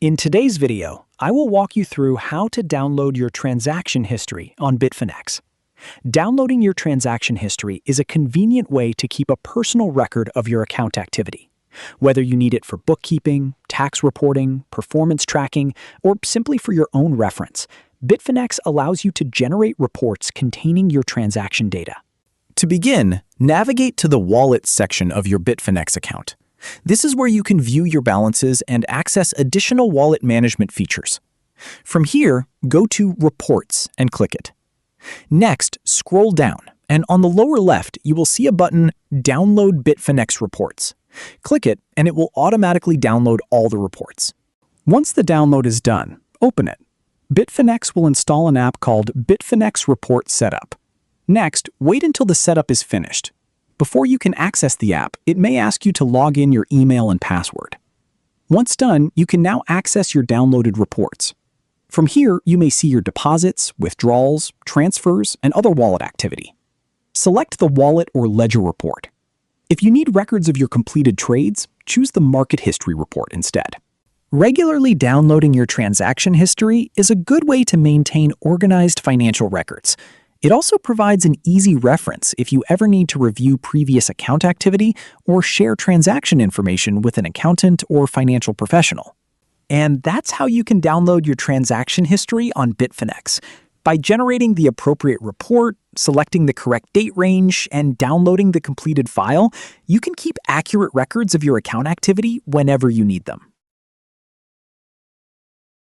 In today's video, I will walk you through how to download your transaction history on Bitfinex. Downloading your transaction history is a convenient way to keep a personal record of your account activity. Whether you need it for bookkeeping, tax reporting, performance tracking, or simply for your own reference, Bitfinex allows you to generate reports containing your transaction data. To begin, navigate to the Wallet section of your Bitfinex account. This is where you can view your balances and access additional wallet management features. From here, go to Reports and click it. Next, scroll down, and on the lower left, you will see a button, Download Bitfinex Reports. Click it, and it will automatically download all the reports. Once the download is done, open it. Bitfinex will install an app called Bitfinex Report Setup. Next, wait until the setup is finished. Before you can access the app, it may ask you to log in your email and password. Once done, you can now access your downloaded reports. From here, you may see your deposits, withdrawals, transfers, and other wallet activity. Select the Wallet or Ledger report. If you need records of your completed trades, choose the Market History report instead. Regularly downloading your transaction history is a good way to maintain organized financial records. It also provides an easy reference if you ever need to review previous account activity or share transaction information with an accountant or financial professional. And that's how you can download your transaction history on Bitfinex. By generating the appropriate report, selecting the correct date range, and downloading the completed file, you can keep accurate records of your account activity whenever you need them.